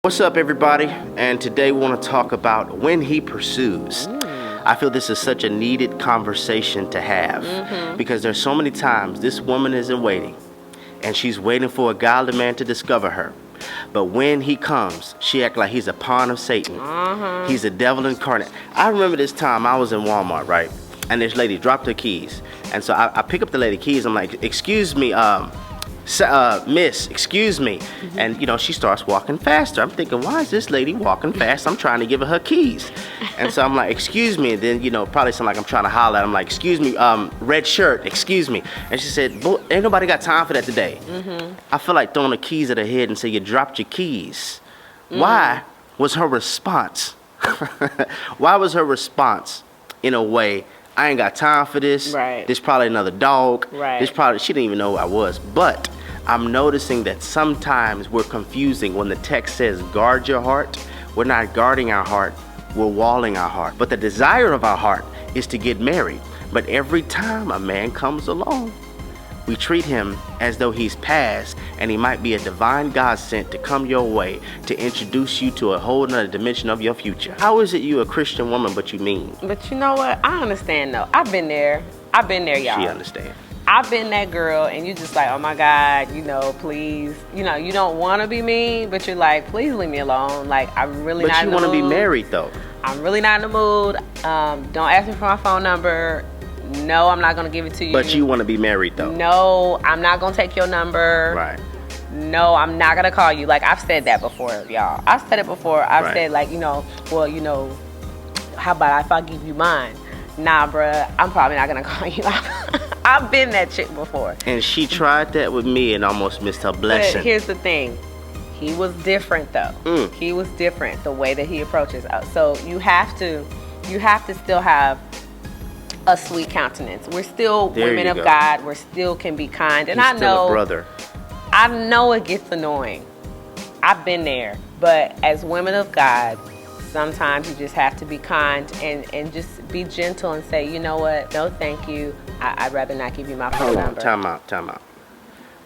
What's up, everybody? And today we want to talk about when he pursues. I feel this is such a needed conversation to have because there's so many times this woman is in waiting and she's waiting for a godly man to discover her. But when he comes, she acts like he's a pawn of Satan. He's a devil incarnate. I remember this time I was in Walmart, right? And this lady dropped her keys. And so I pick up the lady keys. I'm like, excuse me, miss, excuse me. And you know, she starts walking faster. I'm thinking, why is this lady walking fast? I'm trying to give her keys. And so I'm like, excuse me. And then, you know, probably sound like I'm trying to holler at her. I'm like, excuse me, red shirt, excuse me. And she said, ain't nobody got time for that today. I feel like throwing the keys at her head and say, you dropped your keys. Why was her response? Why was her response in a way, I ain't got time for this. Right. This probably another dog. Right. This probably, she didn't even know who I was. But I'm noticing that sometimes we're confusing when the text says guard your heart. We're not guarding our heart, we're walling our heart. But the desire of our heart is to get married. But every time a man comes along, we treat him as though he's past and he might be a divine God sent to come your way to introduce you to a whole nother dimension of your future. How is it you a Christian woman but you mean? But you know what? I understand though. I've been there, y'all. She understand. I've been that girl and you just like, oh my God, you know, please. You know, you don't want to be mean, but you're like, please leave me alone. Like, I'm really not in the mood. But you want to be married though. I'm really not in the mood. Don't ask me for my phone number. No, I'm not going to give it to you. But you want to be married though. No, I'm not going to take your number. Right. No, I'm not going to call you. Like, I've said that before, y'all. I've said it before. I've said, like, you know, well, you know, how about if I give you mine? Nah, bruh, I'm probably not going to call you. I've been that chick before. And she tried that with me and almost missed her blessing. But here's the thing. He was different, though. He was different, the way that he approaches us. So you have to still have a sweet countenance. We're still women of God. We still can be kind. And He's still a brother. I know it gets annoying. I've been there. But as women of God, sometimes you just have to be kind and just be gentle and say, you know what? No, thank you. I'd rather not give you my phone number. Time out.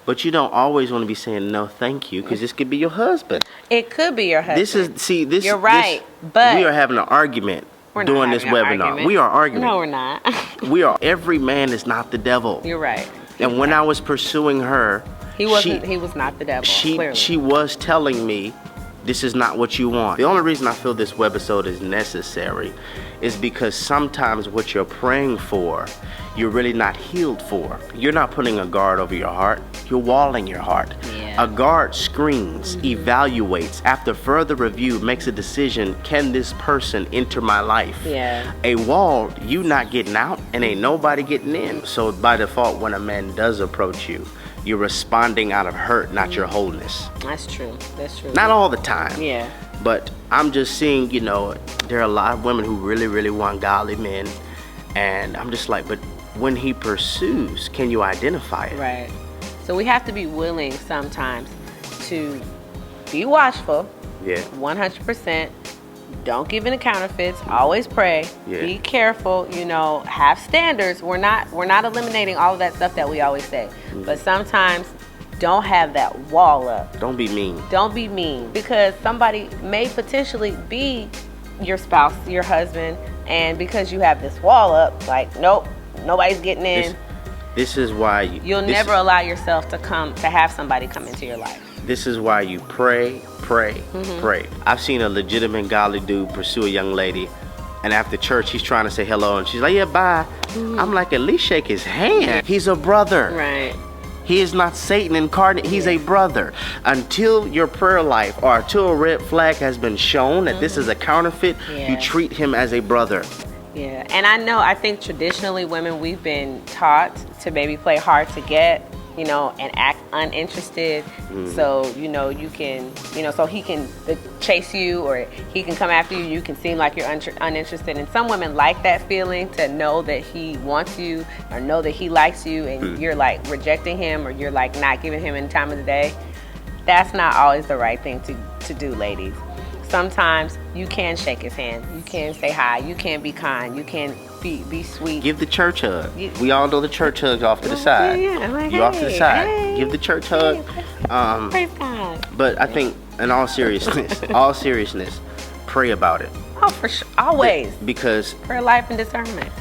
But you don't always want to be saying no, thank you, because this could be your husband. It could be your husband. You're right. But we are having an argument. During this webinar. We are arguing. No, we're not. Every man is not the devil. You're right. And when I was pursuing her, he was not the devil. She was telling me, this is not what you want. The only reason I feel this webisode is necessary is because sometimes what you're praying for, you're really not healed for. You're not putting a guard over your heart. You're walling your heart. Yeah. A guard screens, evaluates, after further review, makes a decision, can this person enter my life? Yeah. A wall, you not getting out and ain't nobody getting in. So by default, when a man does approach you, you're responding out of hurt, not your wholeness. That's true. Not all the time. Yeah. But I'm just seeing, you know, there are a lot of women who really, really want godly men. And I'm just like, but when he pursues, can you identify it? Right. So we have to be willing sometimes to be watchful. Yeah. 100%. Don't give in to counterfeits. Always pray. Yeah. Be careful. You know, have standards. We're not eliminating all of that stuff that we always say. But sometimes don't have that wall up. Don't be mean. Don't be mean, because somebody may potentially be your spouse, your husband, and because you have this wall up, like, nope, nobody's getting in. This is why you'll never allow yourself to have somebody come into your life. This is why you pray. I've seen a legitimate godly dude pursue a young lady, and after church he's trying to say hello and she's like, yeah, bye. I'm like, at least shake his hand. He's a brother. Right. He is not Satan incarnate. He's a brother. Until your prayer life or until a red flag has been shown that this is a counterfeit, you treat him as a brother. Yeah, and I think traditionally women, we've been taught to maybe play hard to get, you know, and act uninterested. So, you know, you can, you know, so he can chase you or he can come after you. You can seem like you're uninterested. And some women like that feeling, to know that he wants you or know that he likes you, and you're like rejecting him or you're like not giving him any time of the day. That's not always the right thing to do, ladies. Sometimes you can shake his hand. You can say hi. You can be kind. You can be sweet. Give the church hug. We all know the church hug's off to the side. Yeah. Like, you off to the side. Hey, Give the church hug. Praise God. But I think in all seriousness, pray about it. Oh, for sure. Always. Because For life and discernment.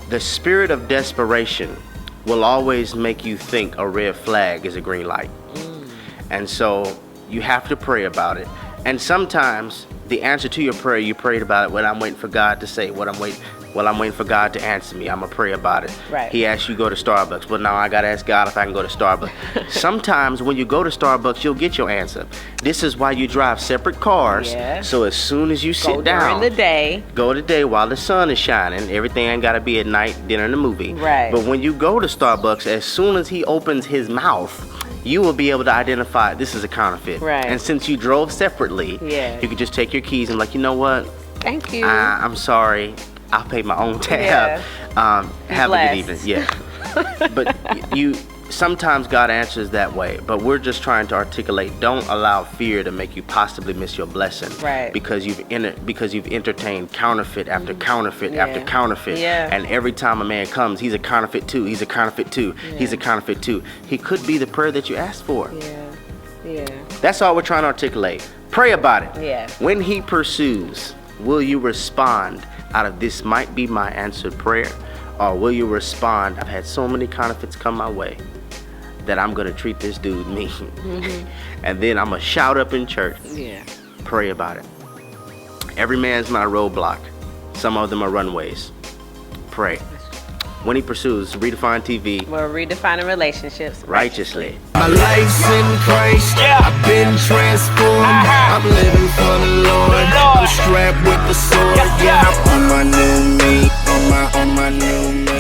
the spirit of desperation will always make you think a red flag is a green light. And so you have to pray about it. And sometimes the answer to your prayer, you prayed about it when I'm waiting for God to say I'm waiting for God to answer me. I'm going to pray about it. Right. He asked you to go to Starbucks. Well, now I got to ask God if I can go to Starbucks. Sometimes when you go to Starbucks, you'll get your answer. This is why you drive separate cars. Yeah. So as soon as you sit down. During the day. Go today while the sun is shining. Everything ain't got to be at night, dinner and a movie. Right. But when you go to Starbucks, as soon as he opens his mouth, you will be able to identify this is a counterfeit. Right. And since you drove separately, Yeah. you can just take your keys and like, you know what? Thank you. I'm sorry. I'll pay my own tab. Have a good evening. Yeah. But you sometimes God answers that way. But we're just trying to articulate. Don't allow fear to make you possibly miss your blessing. Right. Because you've entertained counterfeit after counterfeit Yeah. after counterfeit. Yeah. And every time a man comes, he's a counterfeit too. He's a counterfeit too. He's a counterfeit too. He could be the prayer that you asked for. Yeah. Yeah. That's all we're trying to articulate. Pray about it. Yeah. When he pursues, will you respond out of this might be my answered prayer? Or will you respond, I've had so many counterfeits come my way that I'm going to treat this dude mean. And then I'm going to shout up in church. Yeah. Pray about it. Every man's not a roadblock. Some of them are runways. Pray. When he pursues, Redefine TV. We're redefining relationships Righteously. My life's in Christ, I've been transformed. I'm living for the Lord, I'm strapped with the sword. Yeah, I'm on my new me, on my new me.